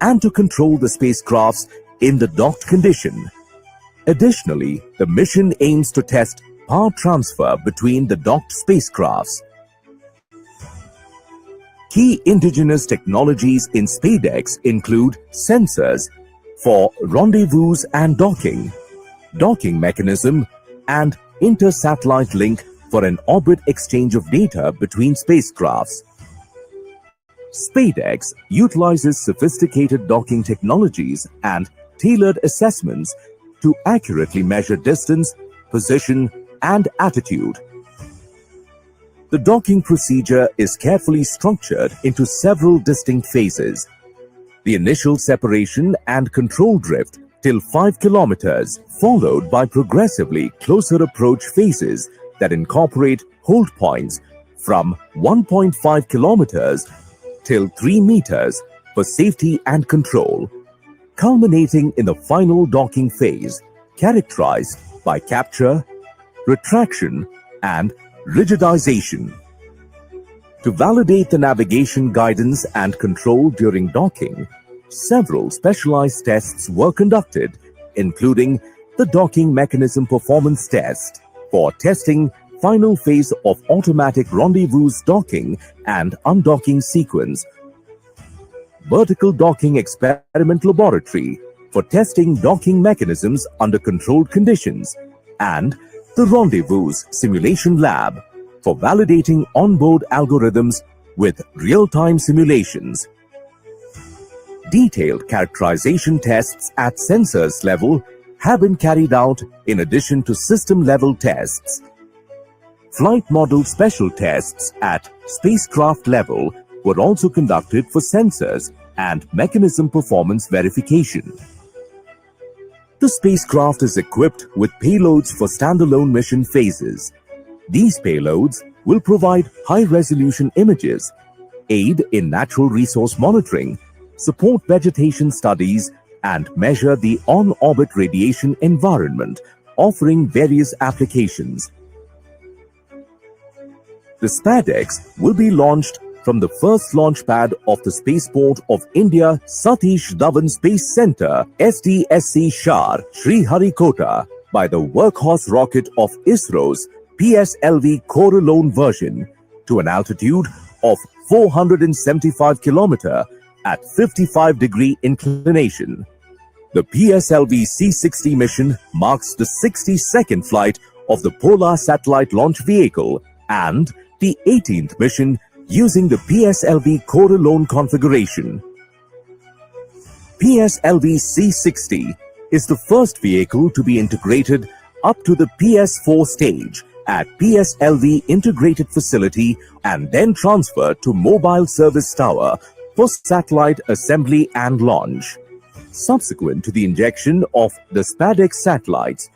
and to control the spacecrafts in the docked condition. Additionally, the mission aims to test power transfer between the docked spacecrafts. Key indigenous technologies in SpaDeX include sensors for rendezvous and docking mechanism, and inter-satellite link for an orbit exchange of data between spacecrafts. SpaDeX utilizes sophisticated docking technologies and tailored assessments to accurately measure distance, position, and attitude. The docking procedure is carefully structured into several distinct phases. The initial separation and control drift till 5 kilometers, followed by progressively closer approach phases that incorporate hold points from 1.5 kilometers till 3 meters for safety and control, culminating in the final docking phase, characterized by capture, retraction, and rigidization. To validate the navigation guidance and control during docking, several specialized tests were conducted, including the docking mechanism performance test for testing final phase of automatic rendezvous docking and undocking sequence, vertical docking experiment laboratory for testing docking mechanisms under controlled conditions, and the rendezvous simulation lab for validating onboard algorithms with real-time simulations. Detailed characterization tests at sensors level have been carried out in addition to system-level tests. Flight model special tests at spacecraft level were also conducted for sensors and mechanism performance verification. The spacecraft is equipped with payloads for standalone mission phases. These payloads will provide high-resolution images, aid in natural resource monitoring, support vegetation studies, and measure the on-orbit radiation environment, offering various applications. The SpaDeX will be launched from the first launchpad of the Spaceport of India Satish Dhawan Space Centre SDSC Shar, Sriharikota, by the workhorse rocket of ISRO's PSLV core-alone version to an altitude of 475 km at 55-degree inclination. The PSLV C-60 mission marks the 62nd flight of the Polar Satellite Launch Vehicle and the 18th mission using the PSLV core-alone configuration. PSLV C-60 is the first vehicle to be integrated up to the PS4 stage at PSLV Integrated Facility and then transferred to Mobile Service Tower for satellite assembly and launch. Subsequent to the injection of the SpaDeX satellites,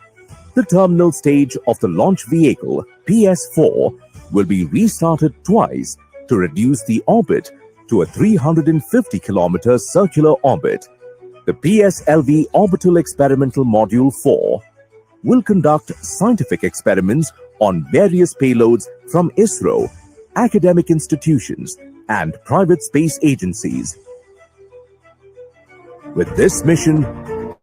the terminal stage of the launch vehicle, PS4, will be restarted twice to reduce the orbit to a 350-kilometer circular orbit. The PSLV Orbital Experimental Module 4 will conduct scientific experiments on various payloads from ISRO, academic institutions, and private space agencies. With this mission,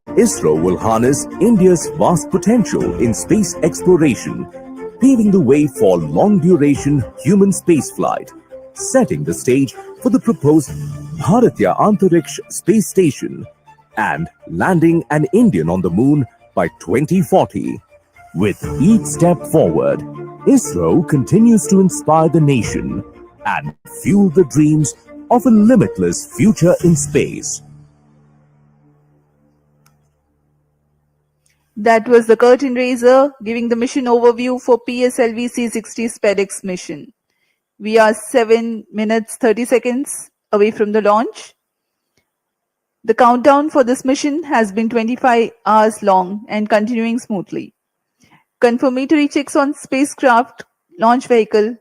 ISRO will harness India's vast potential in space exploration, paving the way for long-duration human spaceflight, setting the stage for the proposed Bharatiya Antariksh Space Station and landing an Indian on the moon by 2040. With each step forward, ISRO continues to inspire the nation and fuel the dreams of a limitless future in space. That was the curtain raiser giving the mission overview for PSLV C-60 SpaDeX mission. We are 7 minutes 30 seconds away from the launch. The countdown for this mission has been 25 hours long and continuing smoothly. Confirmatory checks on spacecraft, launch vehicle,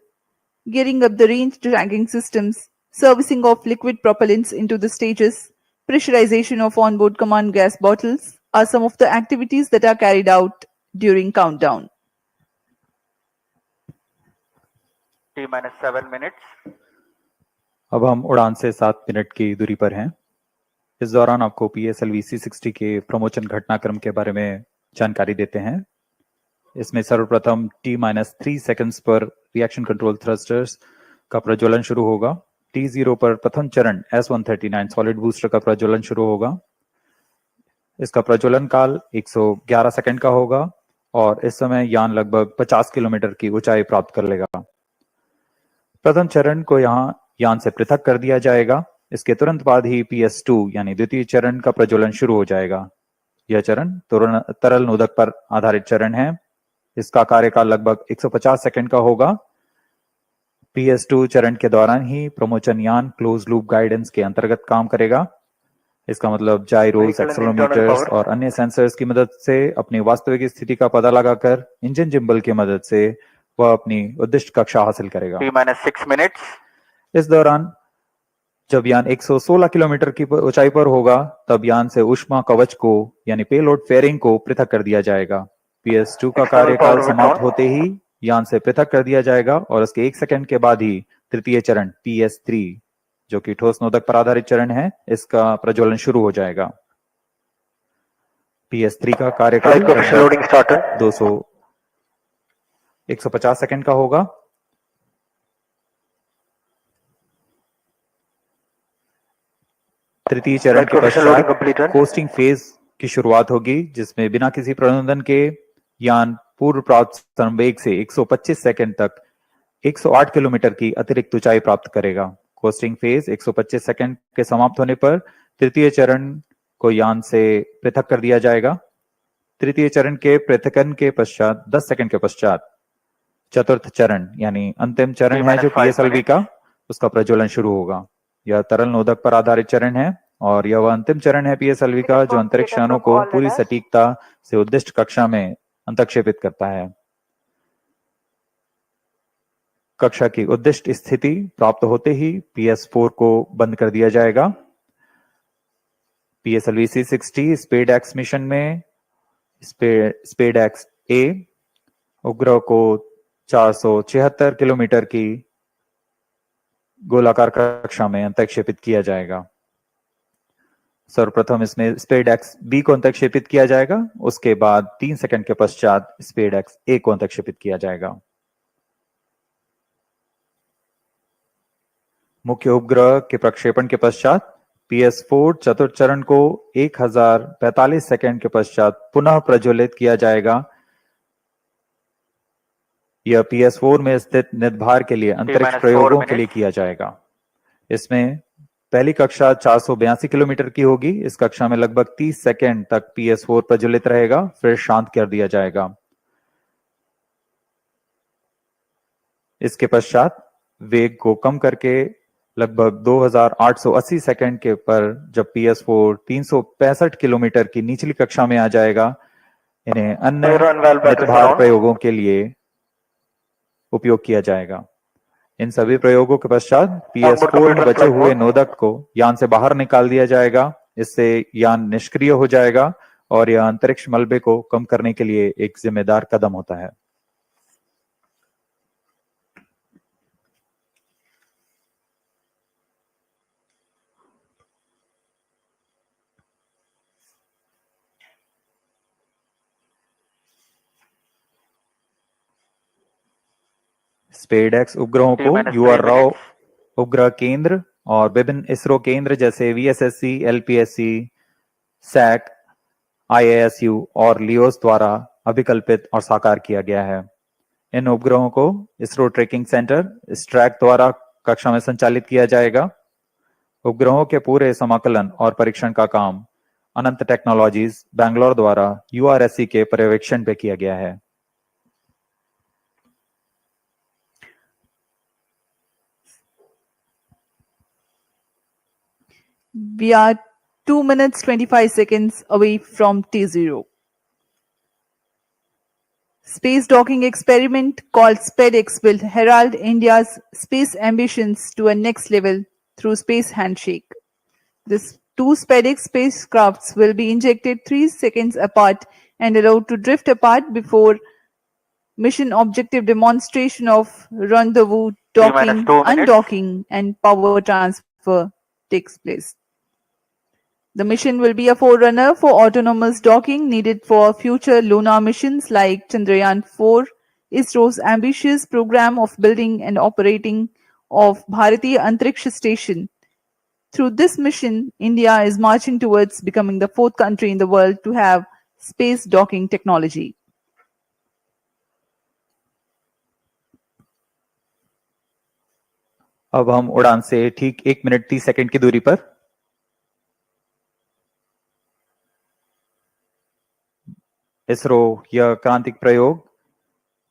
gearing up the range tracking systems, servicing of liquid propellants into the stages, pressurization of onboard command gas bottles are some of the activities that are carried out during countdown. T-7 minutes. अब हम उड़ान से 7 minute की दूरी पर हैं. इस दौरान आपको PSLV C60 के प्रमोशन घटनाक्रम के बारे में जानकारी देते हैं। इसमें सर्वप्रथम T-3 सेकंड्स पर रिएक्शन कंट्रोल थ्रस्टर्स का प्रज्वलन शुरू होगा। T0 पर प्रथम चरण S139 सॉलिड बूस्टर का प्रज्वलन शुरू होगा। इसका प्रज्वलन काल 111 सेकंड का होगा और इस समय यान लगभग 50 किलोमीटर की ऊंचाई प्राप्त कर लेगा। प्रथम चरण को यहाँ यान से पृथक कर दिया जाएगा। इसके तुरंत बाद ही PS2 यानी द्वितीय चरण का प्रज्वलन शुरू हो जाएगा। यह चरण तरल नोदक पर आधारित चरण है। इसका कार्यकाल लगभग 150 सेकंड का होगा। PS2 चरण के दौरान ही प्रमोशन यान क्लोज लूप गाइडेंस के अंतर्गत काम करेगा। इसका मतलब जाइरोस, एक्सेलेरोमीटर्स और अन्य सेंसर्स की मदद से अपनी वास्तविक स्थिति का पता लगाकर इंजन जिम्बल की मदद से वह अपनी उद्दिष्ट कक्षा हासिल करेगा। T-6 minutes. इस दौरान जब यान 116 किलोमीटर की ऊंचाई पर होगा तब यान से ऊष्मा कवच को यानी पेलोड फेयरिंग को पृथक कर दिया जाएगा। PS2 का कार्यकाल समाप्त होते ही यान से पृथक कर दिया जाएगा और उसके 1 सेकंड के बाद ही तृतीय चरण PS3 जो कि ठोस नोदक पर आधारित चरण है, इसका प्रज्वलन शुरू हो जाएगा। PS3 का कार्यकाल 150 सेकंड का होगा। तृतीय चरण के पश्चात कोस्टिंग फेज की शुरुआत होगी, जिसमें बिना किसी प्रबंधन के यान पूर्व प्राप्त संवेग से 125 सेकंड तक 108 किलोमीटर की अतिरिक्त ऊंचाई प्राप्त करेगा। कोस्टिंग फेज 125 सेकंड के समाप्त होने पर तृतीय चरण को यान से पृथक कर दिया जाएगा। तृतीय चरण के पृथकन के पश्चात 10 सेकंड के पश्चात चतुर्थ चरण यानी अंतिम चरण है जो PSLV का, उसका प्रज्वलन शुरू होगा। यह तरल नोदक पर आधारित चरण है और यह वह अंतिम चरण है PSLV का जो अंतरिक्ष यानों को पूरी सटीकता से उद्दिष्ट कक्षा में अंतक्षेपित करता है। कक्षा की उद्दिष्ट स्थिति प्राप्त होते ही PS4 को बंद कर दिया जाएगा। PSLV C60 SpaDeX मिशन में SpaDeX A उपग्रह को 476 किलोमीटर की गोलाकार कक्षा में अंतक्षेपित किया जाएगा। सर्वप्रथम इसमें SpaDeX B को अंतक्षेपित किया जाएगा, उसके बाद 3 सेकंड के पश्चात SpaDeX A को अंतक्षेपित किया जाएगा। मुख्य उपग्रह के प्रक्षेपण के पश्चात PS4 चतुर्थ चरण को 1045 सेकंड के पश्चात पुनः प्रज्वलित किया जाएगा। यह PS4 में स्थित निदभार के लिए अंतरिक्ष प्रयोगों के लिए किया जाएगा। इसमें पहली कक्षा 482 किलोमीटर की होगी। इस कक्षा में लगभग 30 सेकंड तक PS4 प्रज्वलित रहेगा, फिर शांत कर दिया जाएगा। इसके पश्चात वेग को कम करके लगभग 2880 सेकंड के पर जब PS4 365 किलोमीटर की निचली कक्षा में आ जाएगा, इन्हें अन्य निदभार प्रयोगों के लिए उपयोग किया जाएगा। इन सभी प्रयोगों के पश्चात PS4 में बचे हुए नोदक को यान से बाहर निकाल दिया जाएगा। इससे यान निष्क्रिय हो जाएगा और यह अंतरिक्ष मलबे को कम करने के लिए एक जिम्मेदार कदम होता है। SpaDeX उपग्रहों को UR राव उपग्रह केंद्र और विभिन्न इसरो केंद्र जैसे VSSC, LPSC, SAC, IASU और लियोस द्वारा अभिकल्पित और साकार किया गया है। इन उपग्रहों को इसरो ट्रैकिंग सेंटर स्ट्रैक द्वारा कक्षा में संचालित किया जाएगा। उपग्रहों के पूरे समाकलन और परीक्षण का काम अनंत टेक्नोलॉजीज बैंगलोर द्वारा URSC के पर्यवेक्षण पे किया गया है। We are 2 minutes 25 seconds away from T0. Space docking experiment called SpaDeX will herald India's space ambitions to a next level through space handshake. These two SpaDeX spacecrafts will be injected 3 seconds apart and allowed to drift apart before mission objective demonstration of rendezvous, docking, undocking, and power transfer takes place. The mission will be a forerunner for autonomous docking needed for future lunar missions like Chandrayaan-4, ISRO's ambitious program of building and operating of Bharatiya Antariksha Station. Through this mission, India is marching towards becoming the fourth country in the world to have space docking technology. अब हम उड़ान से ठीक 1 minute 30 second की दूरी पर इसरो यह क्रांतिक प्रयोग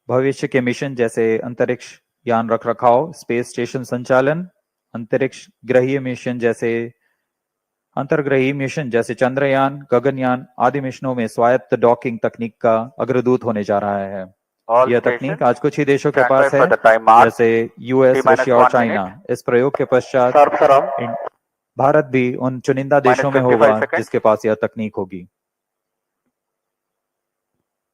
भविष्य के मिशन जैसे अंतरिक्ष यान रखरखाव, स्पेस स्टेशन संचालन, अंतरिक्ष ग्रहीय मिशन जैसे अंतर्ग्रही मिशन जैसे चंद्रयान, गगनयान आदि मिशनों में स्वायत्त डॉकिंग तकनीक का अग्रदूत होने जा रहा है। यह तकनीक आज कुछ ही देशों के पास है, जैसे यूएस, रशिया और चाइना। इस प्रयोग के पश्चात भारत भी उन चुनिंदा देशों में होगा जिसके पास यह तकनीक होगी।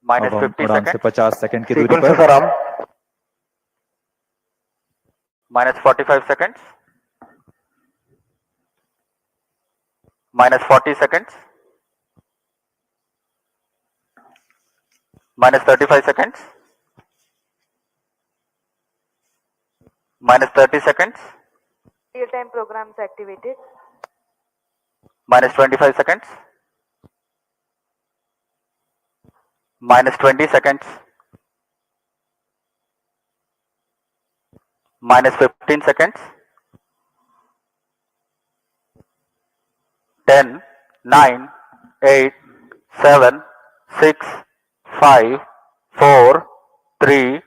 अब हम उड़ान से 50 सेकंड की दूरी पर -45 seconds, -40 seconds, -35 seconds, -30 seconds, Real-time programs activated. -25 seconds, -20 seconds, -15 seconds, 10, 9, 8, 7, 6, 5, 4, 3,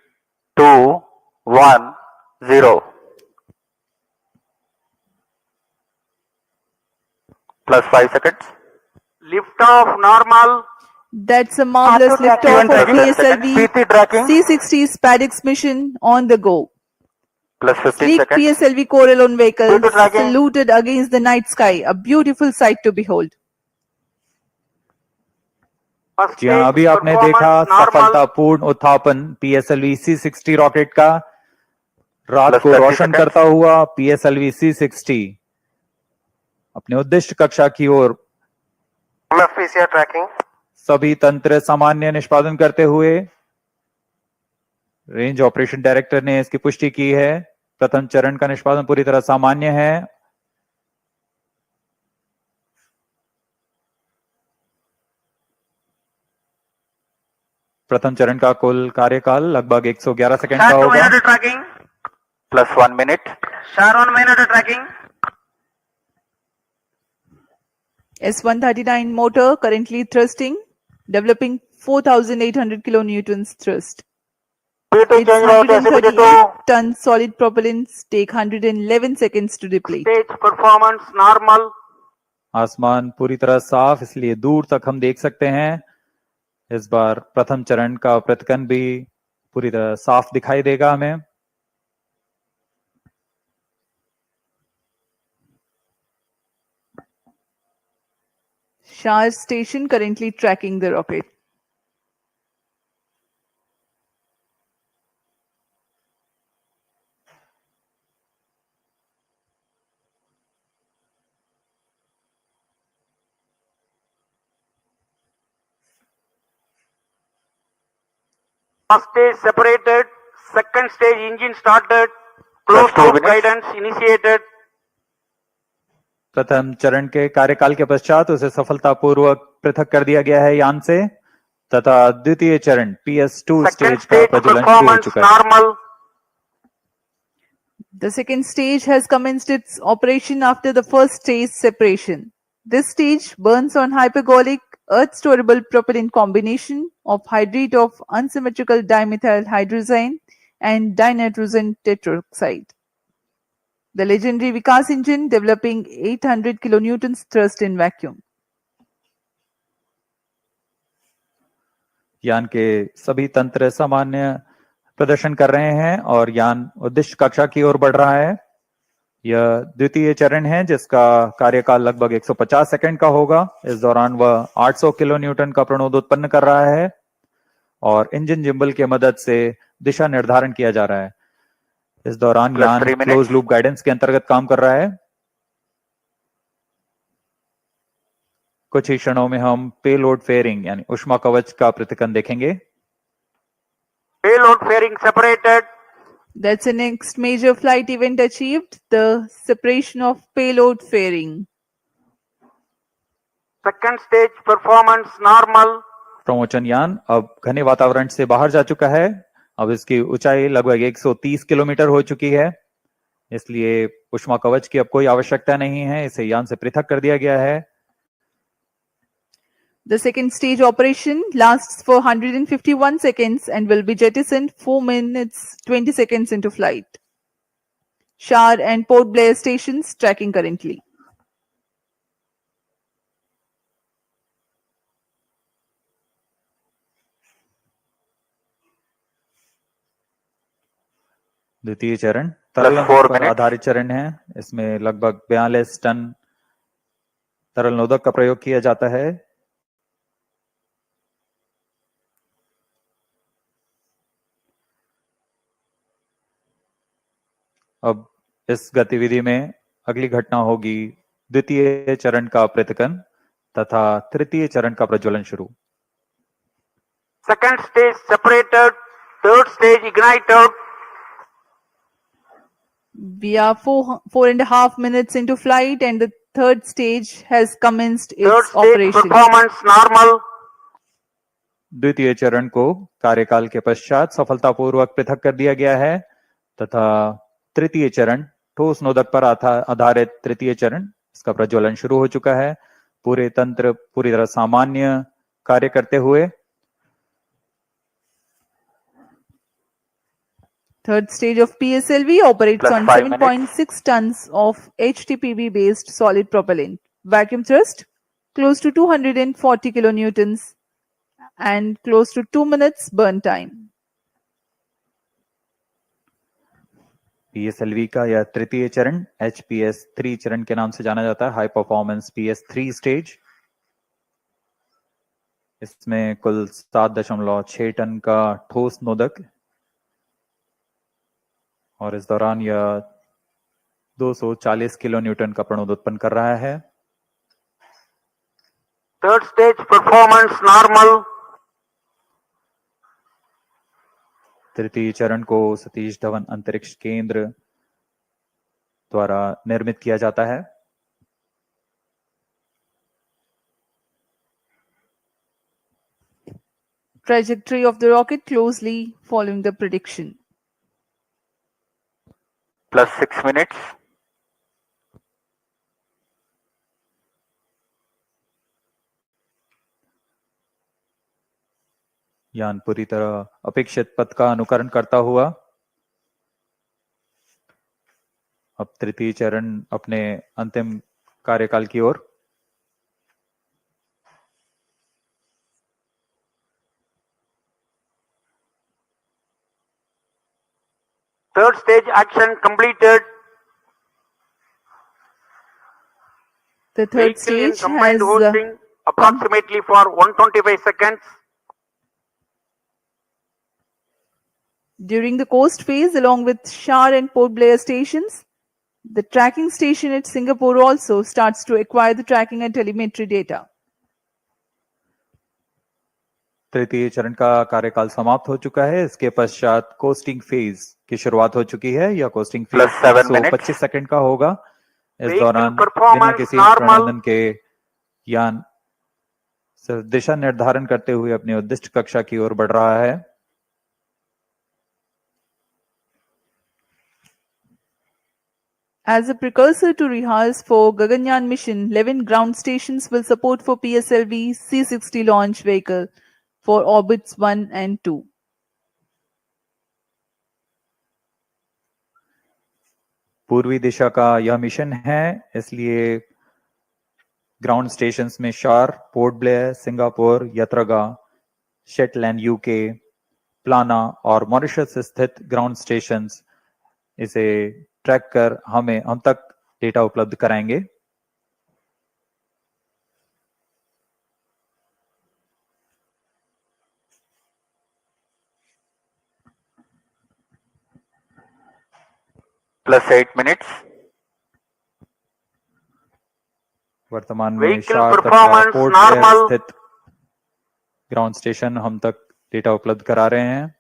2, 1, 0. Plus 5 seconds. Liftoff normal. That's a marvelous liftoff of PSLV PT tracking. C60 SpaDeX mission on the go. Plus 15 Sleek seconds. PSLV Corelon vehicles PT tracking. saluted against the night sky, a beautiful sight to behold. First जी हाँ, stage अभी आपने देखा performance normal. सफलतापूर्ण उत्थापन PSLV C60 rocket का। रात Plus को 30 रोशन seconds. करता हुआ PSLV C60 अपने उद्दिष्ट कक्षा की ओर PCR tracking. सभी तंत्र सामान्य निष्पादन करते हुए रेंज ऑपरेशन डायरेक्टर ने इसकी पुष्टि की है। प्रथम चरण का निष्पादन पूरी तरह सामान्य है। प्रथम चरण का कुल कार्यकाल लगभग 111 सेकंड का Start होगा। minute tracking. Plus 1 minute. Start 1 minute tracking. S139 motor currently thrusting, developing 4,800 kilonewtons thrust. P2 Its change route SCBD 138-ton solid propellants take 111 seconds to deplete. stage performance normal. आसमान पूरी तरह साफ, इसलिए दूर तक हम देख सकते हैं। इस बार प्रथम चरण का प्रतिकन भी पूरी तरह साफ दिखाई देगा हमें। Shah station currently tracking the rocket. First stage separated. Second stage engine started. Plus Closed 2 loop minutes. guidance initiated. प्रथम चरण के कार्यकाल के पश्चात उसे सफलतापूर्वक पृथक कर दिया गया है यान से तथा द्वितीय चरण PS2 Second स्टेज का stage प्रज्वलन शुरू हो performance चुका है। normal. The second stage has commenced its operation after the first stage separation. This stage burns on hypergolic earth-storable propellant combination of hydrate of unsymmetrical dimethyl hydrazine and dinitrogen tetroxide. The legendary Vikas engine developing 800 kilonewtons thrust in vacuum. यान के सभी तंत्र सामान्य प्रदर्शन कर रहे हैं और यान उद्दिष्ट कक्षा की ओर बढ़ रहा है। यह द्वितीय चरण है जिसका कार्यकाल लगभग 150 सेकंड का होगा। इस दौरान वह 800 किलो न्यूटन का प्रणोद उत्पन्न कर रहा है और इंजन जिम्बल की मदद से दिशा निर्धारण किया जा रहा है। इस दौरान Plus यान 3 minutes. क्लोज लूप गाइडेंस के अंतर्गत काम कर रहा है। कुछ ही क्षणों में हम पेलोड फेयरिंग यानी ऊष्मा कवच का पृथक्करण देखेंगे। Payload fairing separated. That's the next major flight event achieved, the separation of payload fairing. Second stage performance normal. प्रमोचन यान अब घने वातावरण से बाहर जा चुका है। अब इसकी ऊंचाई लगभग 130 किलोमीटर हो चुकी है, इसलिए ऊष्मा कवच की अब कोई आवश्यकता नहीं है, इसे यान से पृथक कर दिया गया है। The second stage operation lasts for 151 seconds and will be jettisoned 4 minutes 20 seconds into flight. Shar and Port Blair stations tracking currently. द्वितीय चरण तरल Plus 4 पर minutes. आधारित चरण है। इसमें लगभग 42 टन तरल नोदक का प्रयोग किया जाता है। अब इस गतिविधि में अगली घटना होगी द्वितीय चरण का पृथक्करण तथा तृतीय चरण का प्रज्वलन शुरू। Second stage separated. Third stage ignited. We are 4.5 minutes into flight and the third stage has commenced Third its stage operation. performance normal. द्वितीय चरण को कार्यकाल के पश्चात सफलतापूर्वक पृथक कर दिया गया है तथा तृतीय चरण ठोस नोदक पर आधारित तृतीय चरण, इसका प्रज्वलन शुरू हो चुका है। पूरे तंत्र पूरी तरह सामान्य कार्य करते हुए Third stage of PSLV operates Plus on 5 minutes. 7.6 tons of HTPB based solid propellant. Vacuum thrust close to 240 kilonewtons and close to 2 minutes burn time. PSLV का यह तृतीय चरण HPS 3 चरण के नाम से जाना जाता है, हाई परफॉर्मेंस PS 3 स्टेज। इसमें कुल 7.6 टन का ठोस नोदक और इस दौरान यह 240 किलो न्यूटन का प्रणोद उत्पन्न कर रहा है। Third stage performance normal. तृतीय चरण को सतीश धवन अंतरिक्ष केंद्र द्वारा निर्मित किया जाता है। Trajectory of the rocket closely following the prediction. Plus 6 minutes. यान पूरी तरह अपेक्षित पथ का अनुकरण करता हुआ अब तृतीय चरण अपने अंतिम कार्यकाल की ओर। Third stage action completed. The third Vehicle in stage combined has hosting approximately for 125 seconds. during the coast phase along with Shar and Port Blair stations. The tracking station at Singapore also starts to acquire the tracking and telemetry data. तृतीय चरण का कार्यकाल समाप्त हो चुका है। इसके पश्चात कोस्टिंग फेज की शुरुआत हो चुकी है। यह costing phase Plus 7 minutes. 125 second का होगा। इस Vehicle दौरान बिना performance किसी normal. प्रणोदन के यान सिर्फ दिशा निर्धारण करते हुए अपनी उद्दिष्ट कक्षा की ओर बढ़ रहा है। As a precursor to rehearse for Gaganyaan mission, 11 ground stations will support for PSLV C-60 launch vehicle for orbits 1 and 2. पूर्वी दिशा का यह मिशन है, इसलिए ग्राउंड स्टेशंस में शार, पोर्ट ब्लेयर, सिंगापुर, यत्रगा, शेटलैंड यूके, प्लाना और मॉरिशस स्थित ग्राउंड स्टेशंस इसे ट्रैक कर हम तक डेटा उपलब्ध कराएंगे। Plus 8 minutes. वर्तमान में Vehicle शार तथा performance पोर्ट एयर normal. स्थित ग्राउंड स्टेशन हम तक डेटा उपलब्ध करा रहे हैं।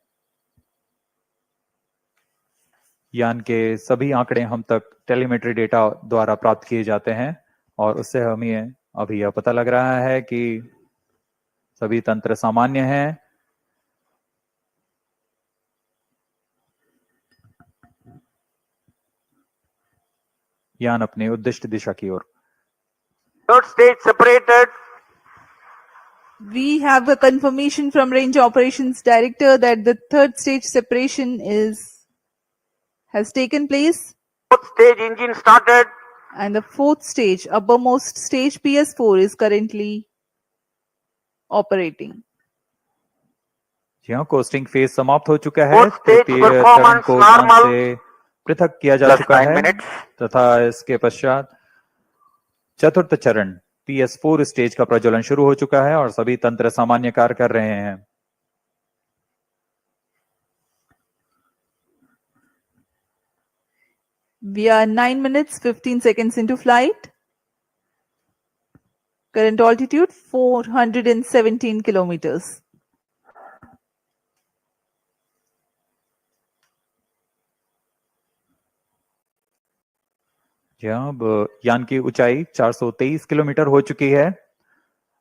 यान के सभी आंकड़े हम तक टेलीमेट्री डेटा द्वारा प्राप्त किए जाते हैं और उससे हमें अभी यह पता लग रहा है कि सभी तंत्र सामान्य हैं। यान अपने उद्दिष्ट दिशा की ओर। Third stage separated. We have a confirmation from Range Operations Director that the third stage separation has taken place, Fourth stage engine started. and the fourth stage, uppermost stage PS4, is currently operating. यहाँ costing phase समाप्त हो चुका है। Fourth stage तृतीय चरण performance को यान normal. से पृथक किया जा Plus चुका 9 है minutes. तथा इसके पश्चात चतुर्थ चरण PS4 स्टेज का प्रज्वलन शुरू हो चुका है और सभी तंत्र सामान्य कार्य कर रहे हैं। We are 9 minutes 15 seconds into flight. Current altitude 417 kilometers. अब यान की ऊंचाई 423 किलोमीटर हो चुकी है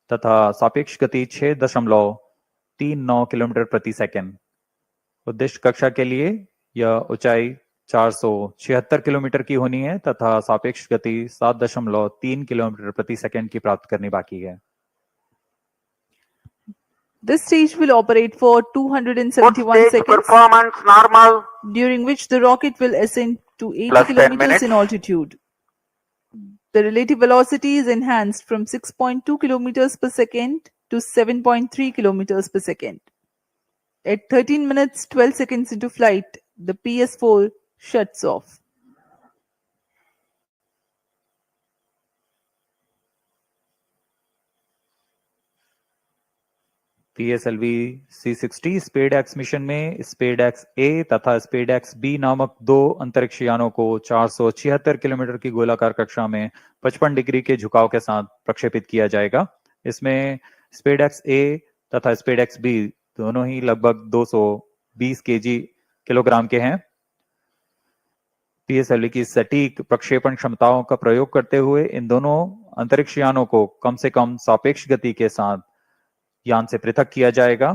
तथा सापेक्ष गति 6.39 किलोमीटर प्रति सेकंड। उद्दिष्ट कक्षा के लिए यह ऊंचाई 476 किलोमीटर की होनी है तथा सापेक्ष गति 7.3 किलोमीटर प्रति सेकंड की प्राप्त करनी बाकी है। This stage will operate for Fourth 271 stage seconds, performance normal. during which the rocket will ascend to 80 Plus 10 kilometers minutes. in altitude. The relative velocity is enhanced from 6.2 kilometers per second to 7.3 kilometers per second. At 13 minutes 12 seconds into flight, the PS4 shuts off. PSLV C60 SpaDeX mission में SpaDeX A तथा SpaDeX B नामक दो अंतरिक्ष यानों को 476 kilometre की गोलाकार कक्षा में 55 डिग्री के झुकाव के साथ प्रक्षेपित किया जाएगा। इसमें SpaDeX A तथा SpaDeX B दोनों ही लगभग 220 किलोग्राम के हैं। PSLV की सटीक प्रक्षेपण क्षमताओं का प्रयोग करते हुए इन दोनों अंतरिक्ष यानों को कम से कम सापेक्ष गति के साथ यान से पृथक किया जाएगा।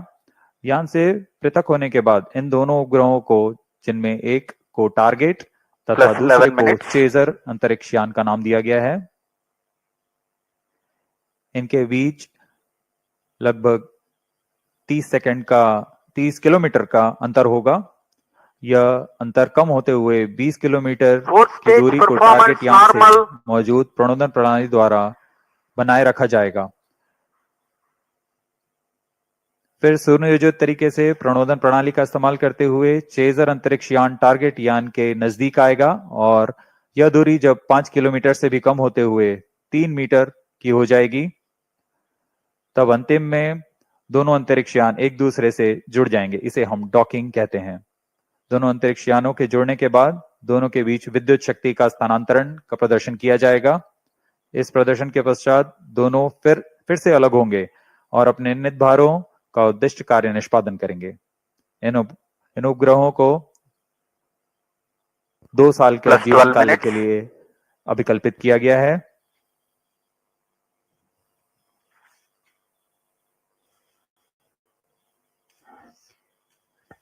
यान से पृथक होने के बाद इन दोनों उपग्रहों को, जिनमें एक को टारगेट तथा Plus दूसरे 11 को minutes. चेजर अंतरिक्ष यान का नाम दिया गया है। इनके बीच लगभग 30 किलोमीटर का अंतर होगा। यह अंतर कम होते हुए 20 किलोमीटर Fourth की stage दूरी को performance टारगेट यान से normal. मौजूद प्रणोदन प्रणाली द्वारा बनाए रखा जाएगा। फिर सुनियोजित तरीके से प्रणोदन प्रणाली का इस्तेमाल करते हुए चेजर अंतरिक्ष यान टारगेट यान के नजदीक आएगा और यह दूरी जब 5 किलोमीटर से भी कम होते हुए 3 मीटर की हो जाएगी, तब अंतिम में दोनों अंतरिक्ष यान एक दूसरे से जुड़ जाएंगे। इसे हम डॉकिंग कहते हैं। दोनों अंतरिक्ष यानों के जुड़ने के बाद दोनों के बीच विद्युत शक्ति का स्थानांतरण का प्रदर्शन किया जाएगा। इस प्रदर्शन के पश्चात दोनों फिर से अलग होंगे और अपने नियत भारों का उद्दिष्ट कार्य निष्पादन करेंगे। इन उपग्रहों को 2 साल के Plus जीवन 12 काल minutes. के लिए अभिकल्पित किया गया है।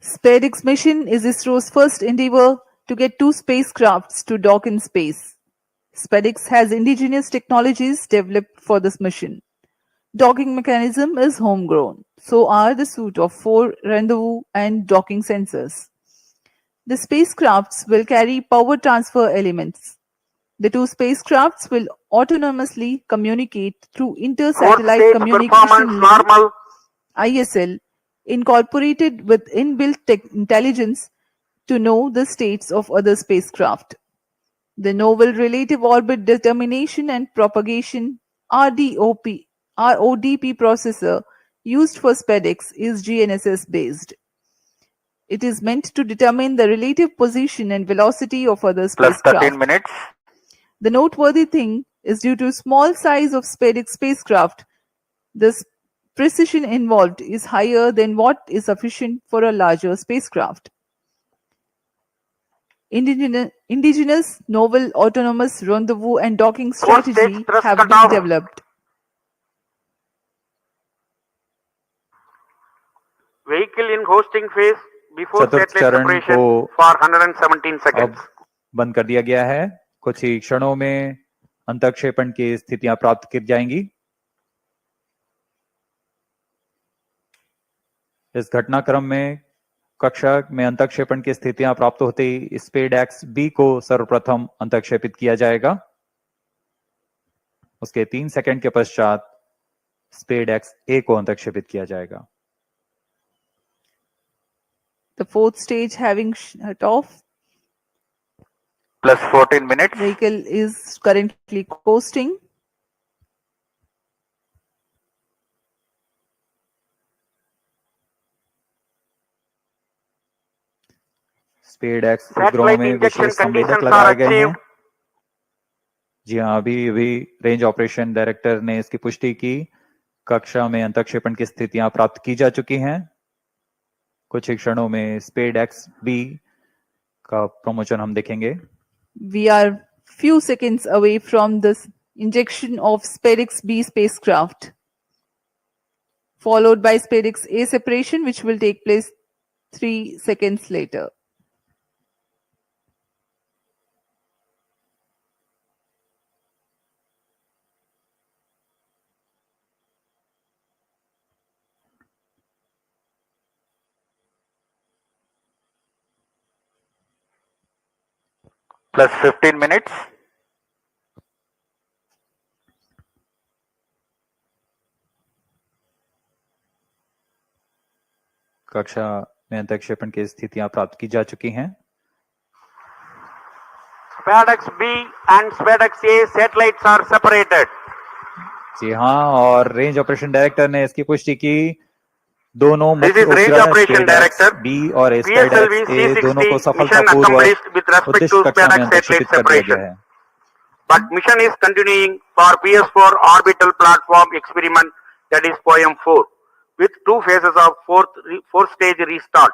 SpaDeX mission is ISRO's first endeavor to get two spacecrafts to dock in space. SpaDeX has indigenous technologies developed for this mission. Docking mechanism is homegrown, so are the suite of 4 rendezvous and docking sensors. The spacecrafts will carry power transfer elements. The two spacecrafts will autonomously communicate through Fourth Inter-Satellite stage Communication performance Link normal. ISL, incorporated with inbuilt intelligence to know the states of other spacecraft. The Novel Relative Orbit Determination and Propagation RODP processor used for SpaDeX is GNSS based. It is meant to determine the relative position and velocity of other Plus 13 spacecraft. minutes. The noteworthy thing is due to small size of SpaDeX spacecraft. The precision involved is higher than what is sufficient for a larger spacecraft. Indigenous novel autonomous rendezvous and docking Fourth stage strategy thrust have been cutoff. developed. Vehicle in hosting phase before चतुर्थ satellite चरण separation को for 117 seconds. अब बंद कर दिया गया है। कुछ ही क्षणों में अंतःक्षेपण की स्थितियां प्राप्त की जाएंगी। इस घटनाक्रम में कक्षा में अंतःक्षेपण की स्थितियां प्राप्त होते ही स्पेडएक्स बी को सर्वप्रथम अंतःक्षेपित किया जाएगा। उसके 3 सेकंड के पश्चात स्पेडएक्स ए को अंतःक्षेपित किया जाएगा। The fourth stage having shut off. Plus 14 minutes. Vehicle is currently coasting. SpaDeX उपग्रहों में विशेष संवेदक लगाए गए हैं। जी हाँ, अभी रेंज ऑपरेशन डायरेक्टर ने इसकी पुष्टि की। कक्षा में अंतःक्षेपण की स्थितियां प्राप्त की जा चुकी हैं। कुछ ही क्षणों में स्पेडएक्स बी का प्रमोशन हम देखेंगे। We are few seconds away from the injection of SpaDeX B spacecraft, followed by SpaDeX A separation, which will take place 3 seconds later. Plus 15 minutes. कक्षा में अंतःक्षेपण की स्थितियां प्राप्त की जा चुकी हैं। SpaDeX B and SpaDeX A satellites are separated. जी हाँ, और रेंज ऑपरेशन डायरेक्टर ने इसकी पुष्टि की। दोनों This मुख्य is range उपग्रह operation director. SpaDeX B और PSLV SpaDeX A दोनों को C60 mission सफलतापूर्वक accomplished with respect उद्दिष्ट to कक्षा में SpaDeX अंतःक्षेपित satellite कर दिया गया separation. है। But mission is continuing for PS4 orbital platform experiment, that is POEM4, with 2 phases of fourth stage restart.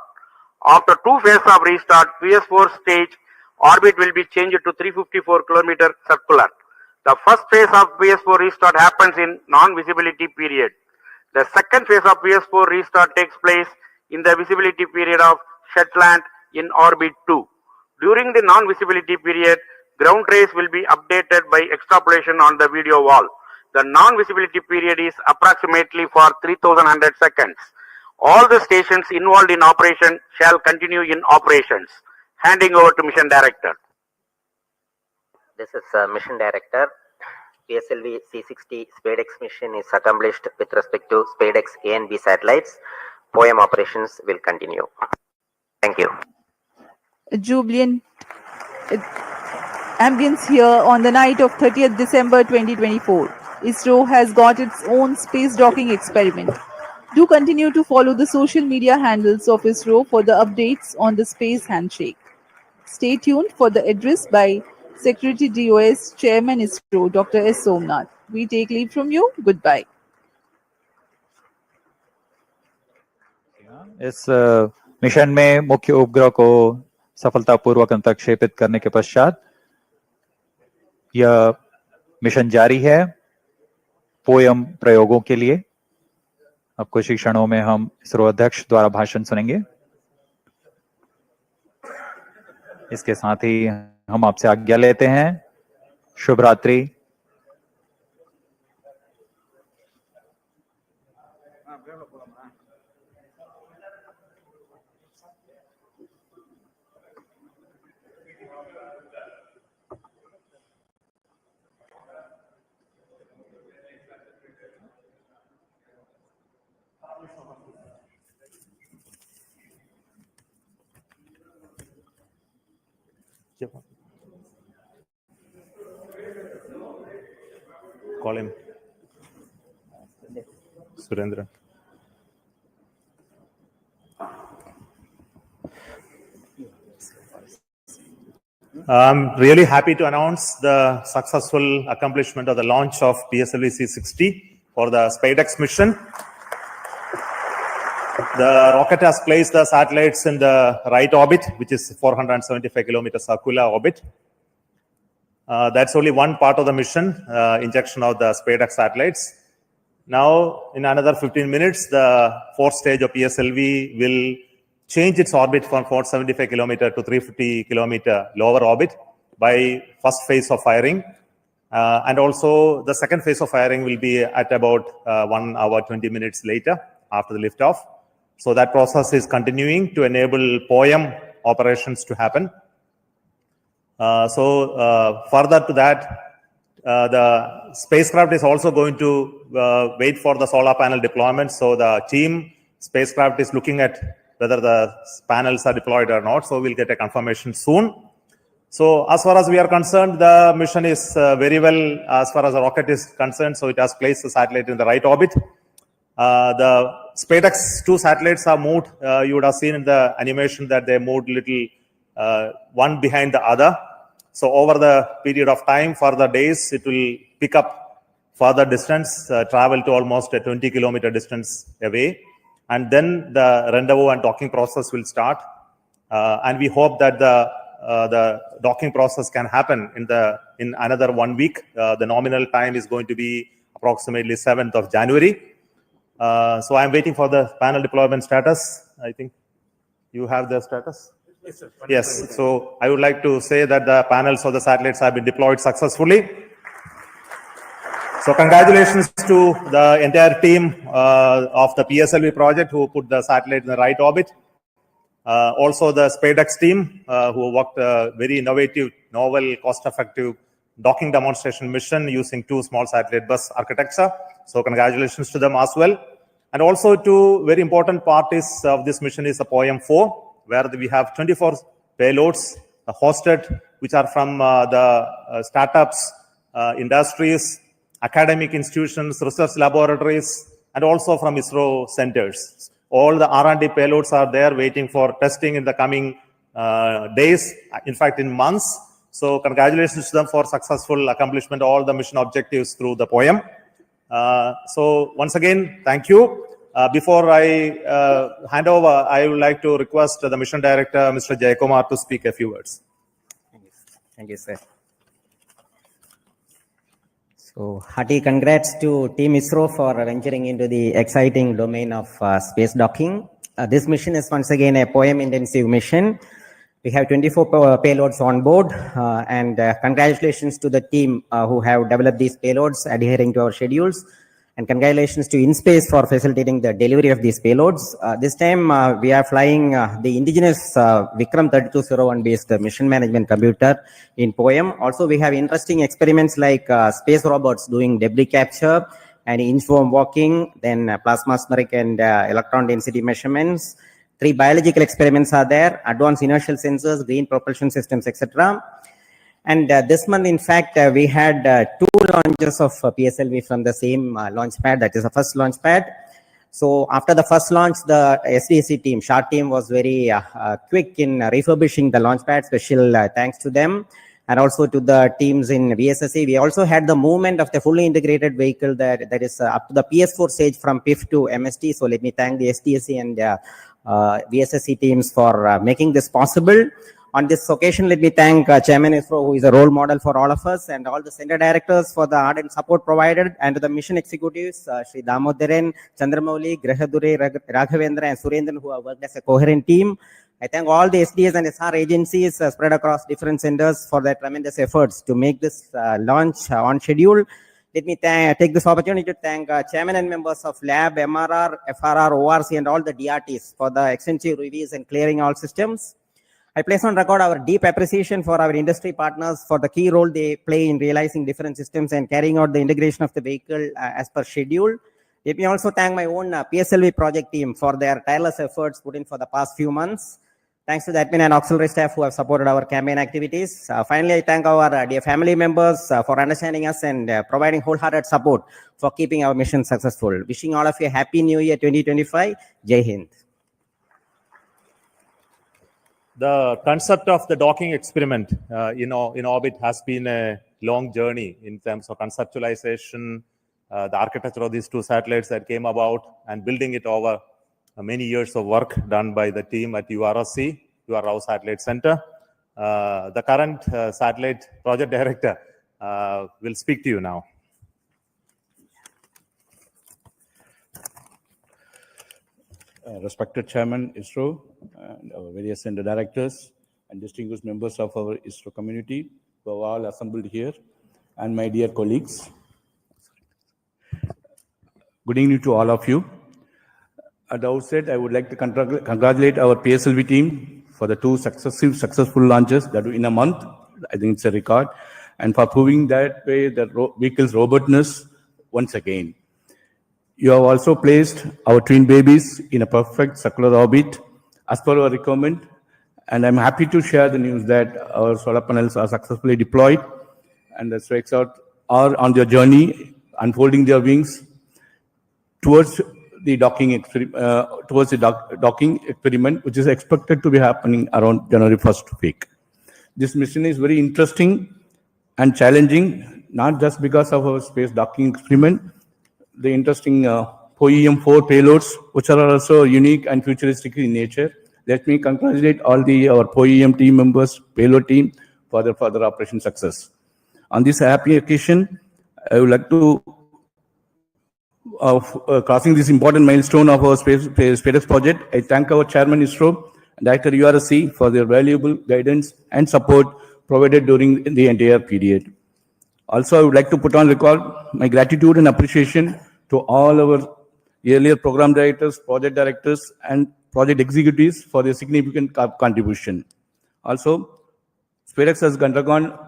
After 2 phases of restart, PS4 stage orbit will be changed to 354 km circular. The first phase of PS4 restart happens in non-visibility period. The second phase of PS4 restart takes place in the visibility period of Shetland in orbit 2. During the non-visibility period, ground trace will be updated by extrapolation on the video wall. The non-visibility period is approximately for 3100 seconds. All the stations involved in operation shall continue in operations. Handing over to Mission Director. This is Mission Director. PSLV C60 SpaDeX mission is accomplished with respect to SpaDeX A and B satellites. POEM operations will continue. Thank you. A jubilant ambience here on the night of 30th December 2024. ISRO has got its own space docking experiment. Do continue to follow the social media handles of ISRO for the updates on the space handshake. Stay tuned for the address by Secretary DOS Chairman ISRO Dr. S. Somnath. We take leave from you. Goodbye. इस mission में मुख्य उपग्रह को सफलतापूर्वक अंतःक्षेपित करने के पश्चात यह मिशन जारी है पोएम प्रयोगों के लिए। अब कुछ ही क्षणों में हम इसरो अध्यक्ष द्वारा भाषण सुनेंगे। इसके साथ ही हम आपसे आज्ञा लेते हैं। शुभ रात्रि। Call him. Surendra. I'm really happy to announce the successful accomplishment of the launch of PSLV C60 for the SpaDeX mission. The rocket has placed the satellites in the right orbit, which is 475 kilometer circular orbit. That's only one part of the mission, injection of the SpaDeX satellites. Now, in another 15 minutes, the fourth stage of PSLV will change its orbit from 475 kilometer to 350 kilometer lower orbit by first phase of firing. And also the second phase of firing will be at about 1 hour, 20 minutes later after the liftoff. So that process is continuing to enable POEM operations to happen. Further to that, the spacecraft is also going to wait for the solar panel deployment. So the team spacecraft is looking at whether the panels are deployed or not. So we'll get a confirmation soon. So as far as we are concerned, the mission is very well as far as the rocket is concerned. So it has placed the satellite in the right orbit. The SpaDeX 2 satellites are moved. You would have seen in the animation that they moved little one behind the other. So over the period of time, for the days, it will pick up further distance, travel to almost a 20 kilometer distance away. And then the rendezvous and docking process will start. And we hope that the docking process can happen in another 1 week. The nominal time is going to be approximately 7th of January. So I'm waiting for the panel deployment status. I think you have the status? Yes, sir. Yes. So I would like to say that the panels of the satellites have been deployed successfully. So congratulations to the entire team of the PSLV project who put the satellite in the right orbit. Also the SpaDeX team who worked a very innovative, novel, cost-effective docking demonstration mission using 2 small satellite bus architecture. So congratulations to them as well. And also to very important parties of this mission is the POEM-4, where we have 24 payloads hosted, which are from the startups, industries, academic institutions, research laboratories, and also from ISRO centers. All the R&D payloads are there waiting for testing in the coming days, in fact, in months. So congratulations to them for successful accomplishment of all the mission objectives through the POEM. So once again, thank you. Before I hand over, I would like to request the mission director, Mr. Jayakumar, to speak a few words. Thank you, sir. So hearty congrats to Team ISRO for venturing into the exciting domain of space docking. This mission is once again a POEM intensive mission. We have 24 payloads on board, and congratulations to the team who have developed these payloads adhering to our schedules. And congratulations to InSpace for facilitating the delivery of these payloads. This time we are flying the indigenous Vikram 3201 based mission management computer in POEM. Also, we have interesting experiments like space robots doing debris capture and inchworm walking, then plasmaspheric and electron density measurements. 3 biological experiments are there, advanced inertial sensors, green propulsion systems, etc. And this month, in fact, we had 2 launches of PSLV from the same Launchpad, that is the first Launchpad. So after the first launch, the SDSC team, SHART team, was very quick in refurbishing the Launchpad. Special thanks to them. And also to the teams in VSSC. We also had the movement of the fully integrated vehicle that is up to the PS4 stage from PIF to MST. So let me thank the SDSC and VSSC teams for making this possible. On this occasion, let me thank Chairman ISRO, who is a role model for all of us, and all the center directors for the ardent support provided, and to the mission executives, Sri Damodaran, Chandramouli, Grahadure, Raghavendra, and Surendran, who have worked as a coherent team. I thank all the SDS and SR agencies spread across different centers for their tremendous efforts to make this launch on schedule. Let me take this opportunity to thank chairman and members of Lab, MRR, FRR, ORC, and all the DRTs for the extensive reviews and clearing all systems. I place on record our deep appreciation for our industry partners for the key role they play in realizing different systems and carrying out the integration of the vehicle as per schedule. Let me also thank my own PSLV project team for their tireless efforts put in for the past few months. Thanks to the admin and auxiliary staff who have supported our campaign activities. Finally, I thank our dear family members for understanding us and providing wholehearted support for keeping our mission successful. Wishing all of you a happy new year 2025. Jai Hind. The concept of the docking experiment in orbit has been a long journey in terms of conceptualization, the architecture of these two satellites that came about, and building it over many years of work done by the team at URSC, URAO Satellite Center. The current satellite project director will speak to you now. Respected Chairman ISRO and our various center directors and distinguished members of our ISRO community who are all assembled here, and my dear colleagues. Good evening to all of you. At the outset, I would like to congratulate our PSLV team for the two successful launches that were in a month. I think it's a record, and for proving that way the vehicle's robustness once again. You have also placed our twin babies in a perfect circular orbit as per our requirement, and I'm happy to share the news that our solar panels are successfully deployed, and the SpaceX are on their journey, unfolding their wings towards the docking experiment, which is expected to be happening around January 1st week. This mission is very interesting and challenging, not just because of our space docking experiment, the interesting POEM-4 payloads, which are also unique and futuristic in nature. Let me congratulate all our POEM team members, payload team, for their further operation success. On this happy occasion, I would like to, crossing this important milestone of our SpaDeX project, I thank our Chairman ISRO and Director URSC for their valuable guidance and support provided during the entire period. Also, I would like to put on record my gratitude and appreciation to all our earlier program directors, project directors, and project executives for their significant contribution. Also, SpaDeX has undergone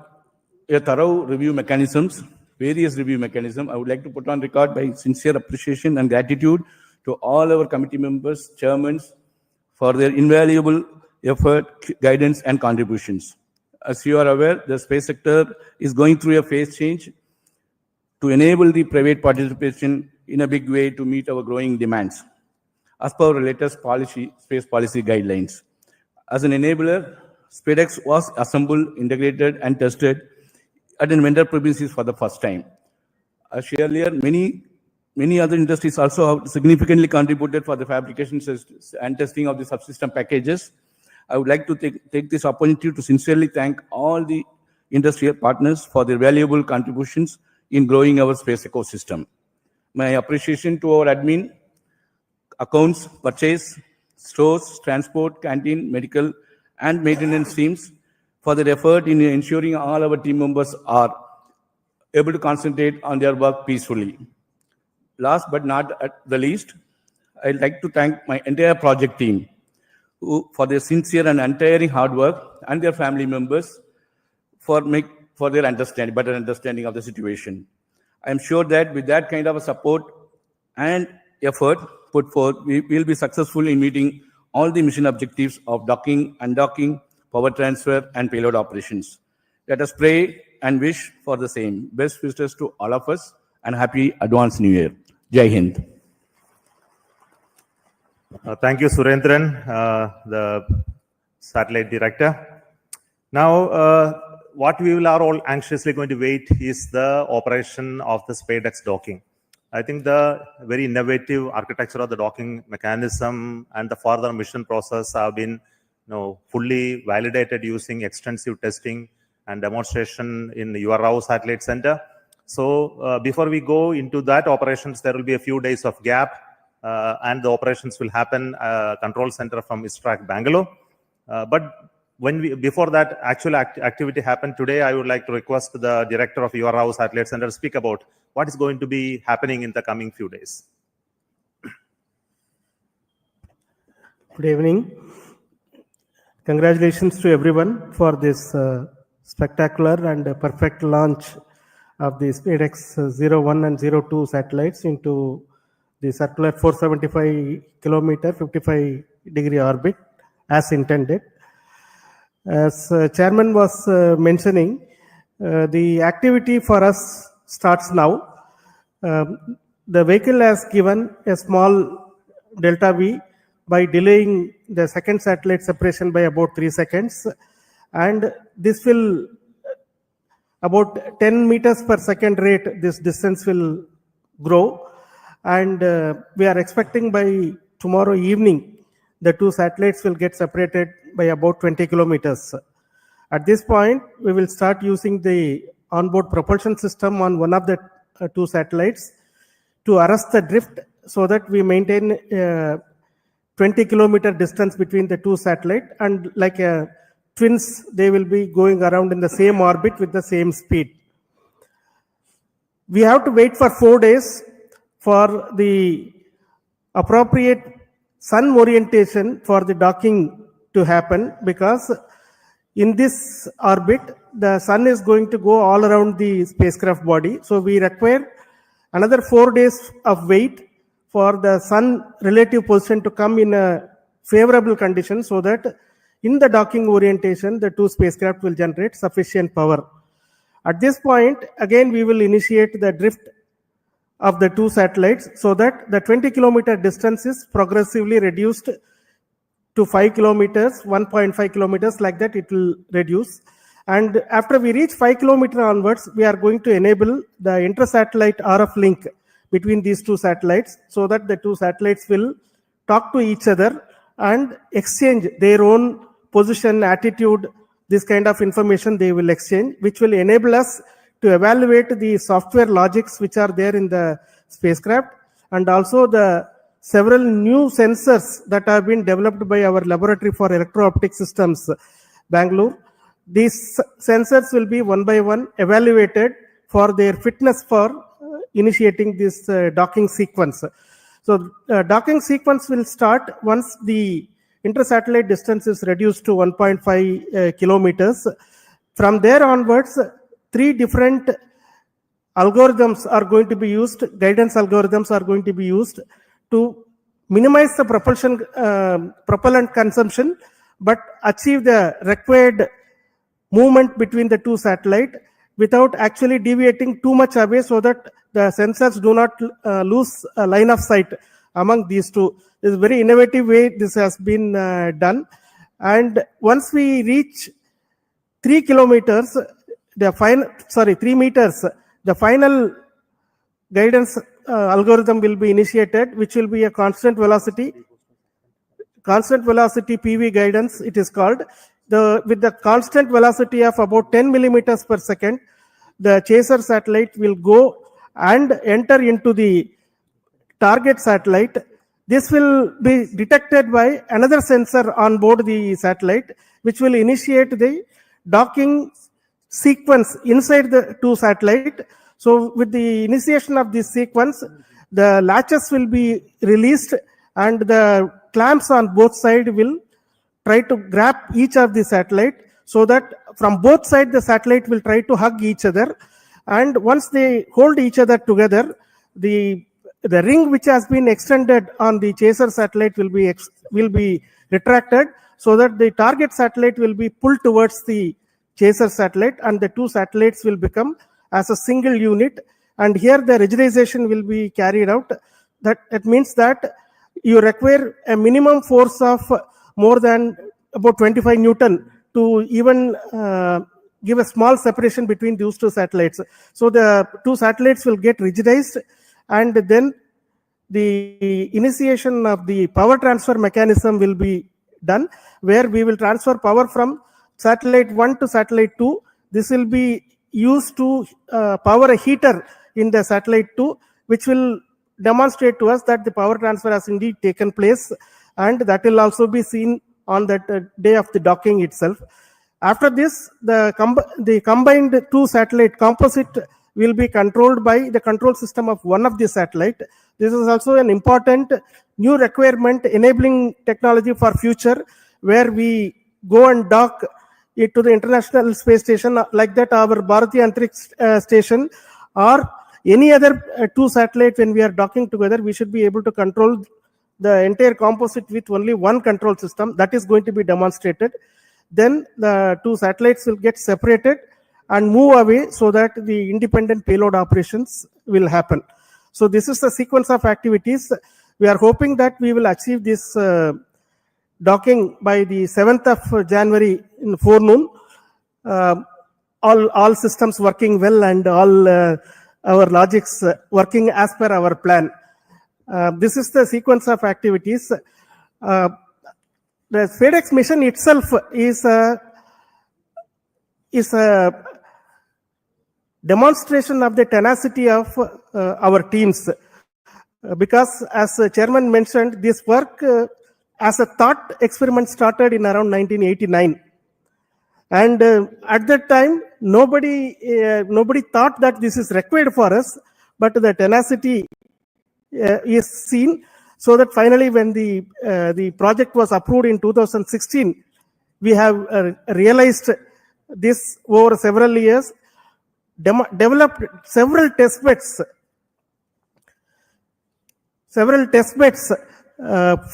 a thorough review mechanisms, various review mechanisms. I would like to put on record my sincere appreciation and gratitude to all our committee members, chairmen, for their invaluable effort, guidance, and contributions. As you are aware, the space sector is going through a phase change to enable the private participation in a big way to meet our growing demands, as per our latest space policy guidelines. As an enabler, SpaDeX was assembled, integrated, and tested at vendor premises for the first time. As earlier, many other industries also have significantly contributed for the fabrication and testing of the subsystem packages. I would like to take this opportunity to sincerely thank all the industrial partners for their valuable contributions in growing our space ecosystem. My appreciation to our admin, accounts, purchase, stores, transport, canteen, medical, and maintenance teams for their effort in ensuring all our team members are able to concentrate on their work peacefully. Last but not at the least, I'd like to thank my entire project team for their sincere and untiring hard work, and their family members for their better understanding of the situation. I'm sure that with that kind of a support and effort put forth, we will be successful in meeting all the mission objectives of docking, undocking, power transfer, and payload operations. Let us pray and wish for the same. Best wishes to all of us, and happy advanced New Year. Jai Hind. Thank you, Surendran, the satellite director. Now, what we are all anxiously going to wait is the operation of the SpaDeX docking. I think the very innovative architecture of the docking mechanism and the further mission process have been fully validated using extensive testing and demonstration in the URAO Satellite Center. So before we go into that operations, there will be a few days of gap, and the operations will happen control center from ISRO Bangalore. But before that actual activity happened today, I would like to request the director of URAO Satellite Center to speak about what is going to be happening in the coming few days. Good evening. Congratulations to everyone for this spectacular and perfect launch of the SpaDeX 01 and 02 satellites into the circular 475 kilometer 55-degree orbit as intended. As Chairman was mentioning, the activity for us starts now. The vehicle has given a small delta V by delaying the second satellite separation by about 3 seconds. And this will, about 10 meters per second rate, this distance will grow. And we are expecting by tomorrow evening, the two satellites will get separated by about 20 kilometers. At this point, we will start using the onboard propulsion system on one of the two satellites to arrest the drift so that we maintain 20-kilometer distance between the two satellites, and like twins, they will be going around in the same orbit with the same speed. We have to wait for 4 days for the appropriate sun orientation for the docking to happen, because in this orbit, the sun is going to go all around the spacecraft body. So we require another 4 days of wait for the sun relative position to come in a favorable condition, so that in the docking orientation, the two spacecraft will generate sufficient power. At this point, again, we will initiate the drift of the two satellites so that the 20-kilometer distance is progressively reduced to 5 kilometers, 1.5 kilometers, like that it will reduce. And after we reach 5 kilometers onwards, we are going to enable the inter-satellite RF link between these two satellites, so that the two satellites will talk to each other and exchange their own position, attitude, this kind of information they will exchange, which will enable us to evaluate the software logics which are there in the spacecraft, and also the several new sensors that have been developed by our laboratory for electro-optic systems, Bangalore. These sensors will be one by one evaluated for their fitness for initiating this docking sequence. So docking sequence will start once the inter-satellite distance is reduced to 1.5 kilometers. From there onwards, 3 different algorithms are going to be used, guidance algorithms are going to be used to minimize the propellant consumption, but achieve the required movement between the two satellites without actually deviating too much away, so that the sensors do not lose a line of sight among these two. This is a very innovative way this has been done. And once we reach 3 kilometers, 3 meters, the final guidance algorithm will be initiated, which will be a constant velocity PV guidance, it is called. With the constant velocity of about 10 millimeters per second, the chaser satellite will go and enter into the target satellite. This will be detected by another sensor on board the satellite, which will initiate the docking sequence inside the two satellites. So with the initiation of this sequence, the latches will be released and the clamps on both sides will try to grab each of the satellite, so that from both sides the satellite will try to hug each other. And once they hold each other together, the ring which has been extended on the chaser satellite will be retracted, so that the target satellite will be pulled towards the chaser satellite, and the two satellites will become as a single unit. And here the rigidization will be carried out. That means that you require a minimum force of more than about 25 Newton to even give a small separation between those two satellites. So the two satellites will get rigidized, and then the initiation of the power transfer mechanism will be done, where we will transfer power from satellite 1 to satellite 2. This will be used to power a heater in the satellite 2, which will demonstrate to us that the power transfer has indeed taken place, and that will also be seen on that day of the docking itself. After this, the combined two satellite composite will be controlled by the control system of one of the satellite. This is also an important new requirement enabling technology for future, where we go and dock it to the International Space Station, like that our Bharati Antariksh Station, or any other two satellites. When we are docking together, we should be able to control the entire composite with only one control system. That is going to be demonstrated. Then the two satellites will get separated and move away, so that the independent payload operations will happen. So this is the sequence of activities. We are hoping that we will achieve this docking by the 7th of January in forenoon. All systems working well and all our logics working as per our plan. This is the sequence of activities. The SpaDeX mission itself is a demonstration of the tenacity of our teams. Because as the chairman mentioned, this work as a thought experiment started in around 1989. And at that time, nobody thought that this is required for us, but the tenacity is seen, so that finally when the project was approved in 2016, we have realized this over several years, developed several test beds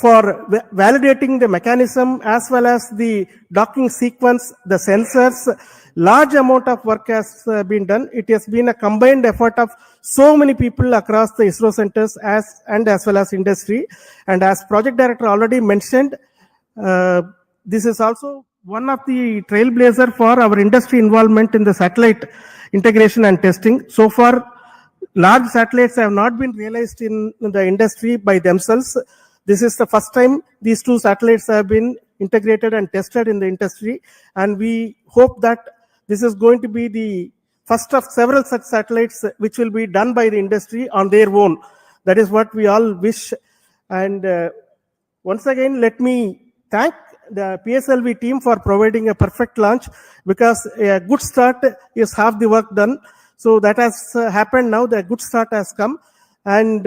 for validating the mechanism as well as the docking sequence, the sensors. Large amount of work has been done. It has been a combined effort of so many people across the ISRO centers as well as industry. And as project director already mentioned, this is also one of the trailblazer for our industry involvement in the satellite integration and testing. So far, large satellites have not been realized in the industry by themselves. This is the first time these two satellites have been integrated and tested in the industry, and we hope that this is going to be the first of several such satellites which will be done by the industry on their own. That is what we all wish. And once again, let me thank the PSLV team for providing a perfect launch, because a good start is half the work done. So that has happened now. The good start has come, and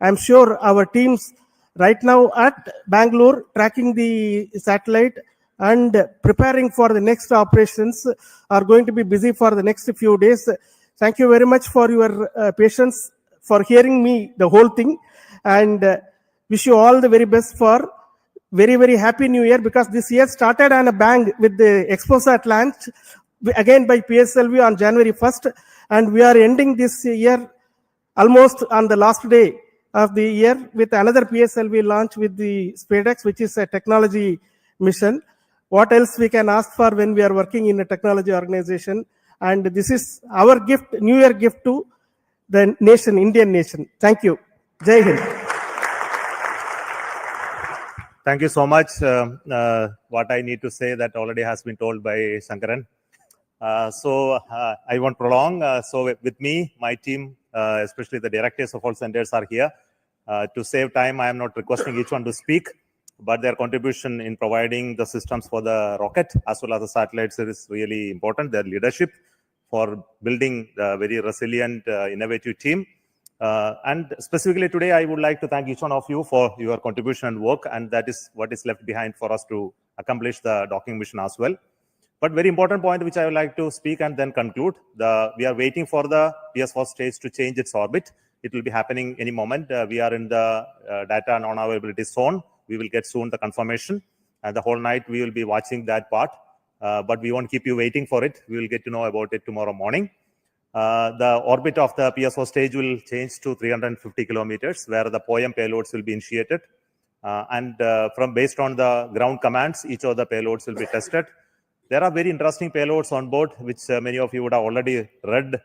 I'm sure our teams right now at Bangalore tracking the satellite and preparing for the next operations are going to be busy for the next few days. Thank you very much for your patience, for hearing me the whole thing, and wish you all the very best for very, very happy new year, because this year started on a bang with the ExpoSat launch again by PSLV on January 1st, and we are ending this year almost on the last day of the year with another PSLV launch with the SpaDeX, which is a technology mission. What else we can ask for when we are working in a technology organization? And this is our gift, New Year gift to the nation, Indian nation. Thank you. Jai Hind. Thank you so much. What I need to say that already has been told by Shankaran. So I won't prolong. So with me, my team, especially the directors of all centers are here. To save time, I am not requesting each one to speak, but their contribution in providing the systems for the rocket as well as the satellites is really important. Their leadership for building a very resilient, innovative team. And specifically today, I would like to thank each one of you for your contribution and work, and that is what is left behind for us to accomplish the docking mission as well. But very important point which I would like to speak and then conclude. We are waiting for the PS4 stage to change its orbit. It will be happening any moment. We are in the data non-availability zone. We will get soon the confirmation. And the whole night we will be watching that part. But we won't keep you waiting for it. We will get to know about it tomorrow morning. The orbit of the PS4 stage will change to 350 kilometers, where the POEM payloads will be initiated. Based on the ground commands, each of the payloads will be tested. There are very interesting payloads on board, which many of you would have already read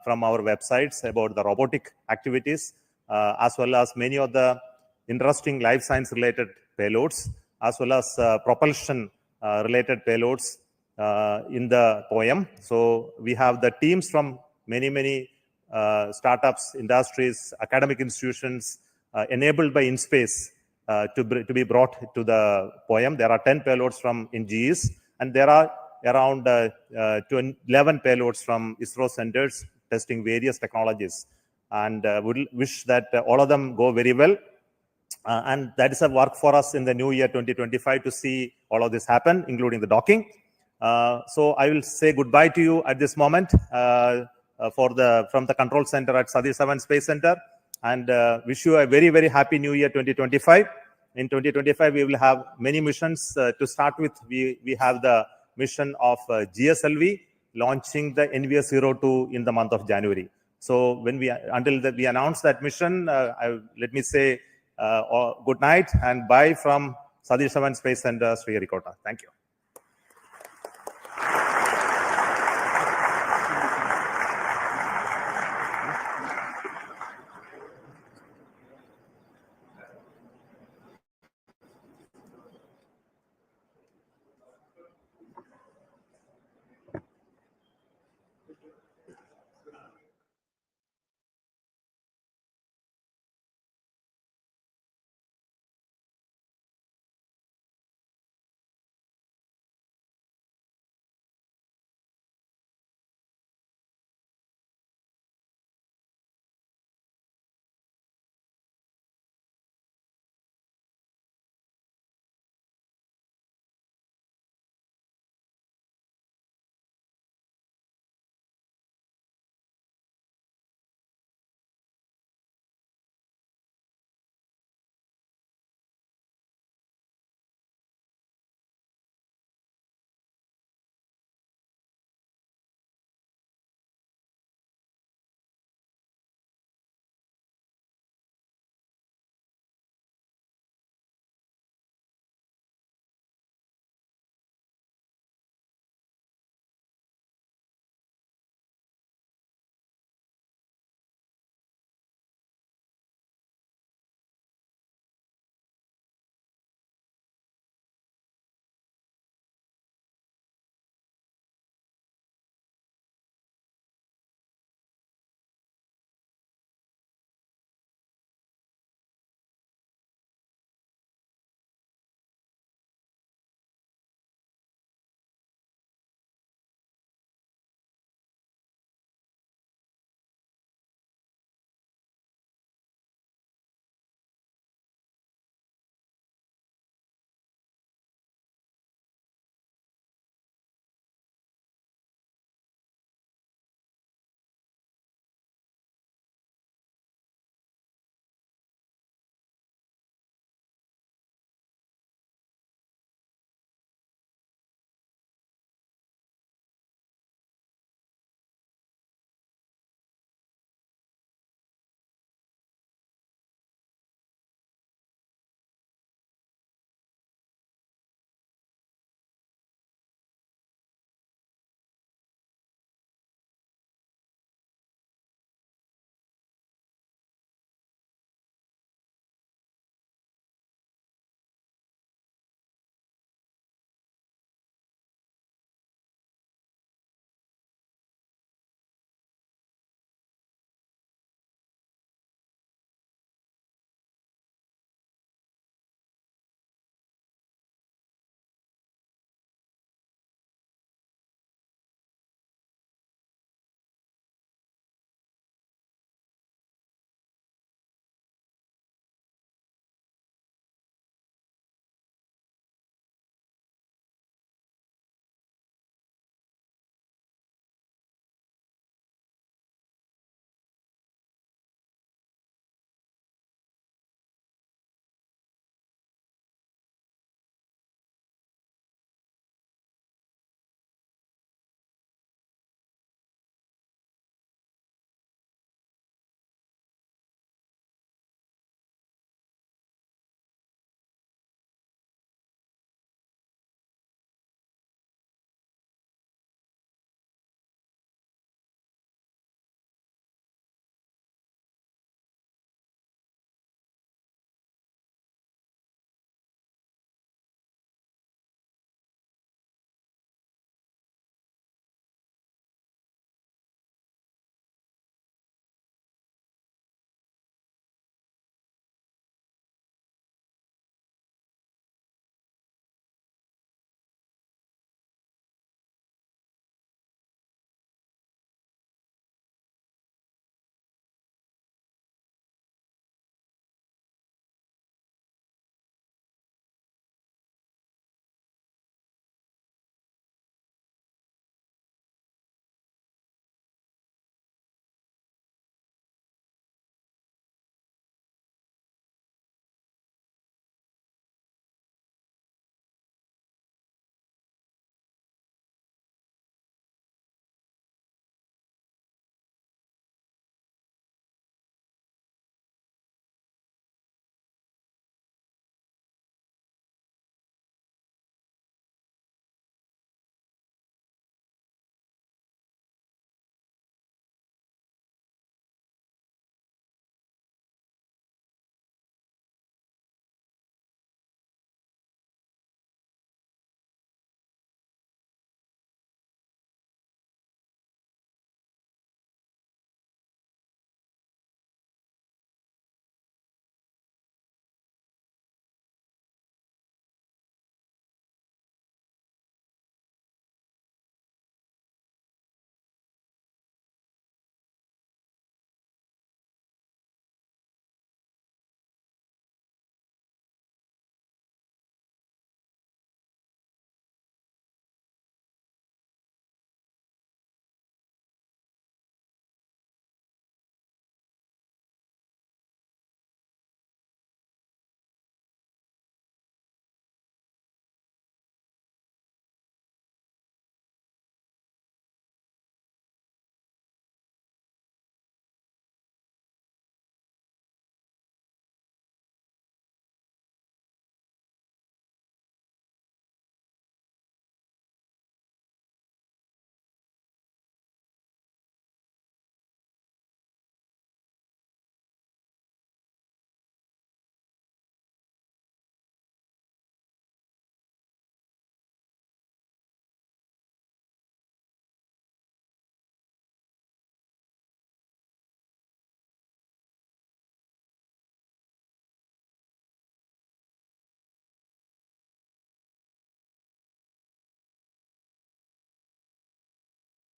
from our websites about the robotic activities, as well as many of the interesting life science related payloads, as well as propulsion related payloads in the POEM. So we have the teams from many startups, industries, academic institutions enabled by InSpace to be brought to the POEM. There are 10 payloads from InGEs, and there are around 11 payloads from ISRO centers testing various technologies. And we wish that all of them go very well. And that is a work for us in the new year 2025 to see all of this happen, including the docking. So I will say goodbye to you at this moment from the control center at Satish Dhawan Space Center, and wish you a very happy new year 2025. In 2025, we will have many missions. To start with, we have the mission of GSLV launching the NVS-02 in the month of January. So until we announce that mission, let me say Good night and bye from Satish Dhawan Space Center, Sriharikota. Thank you.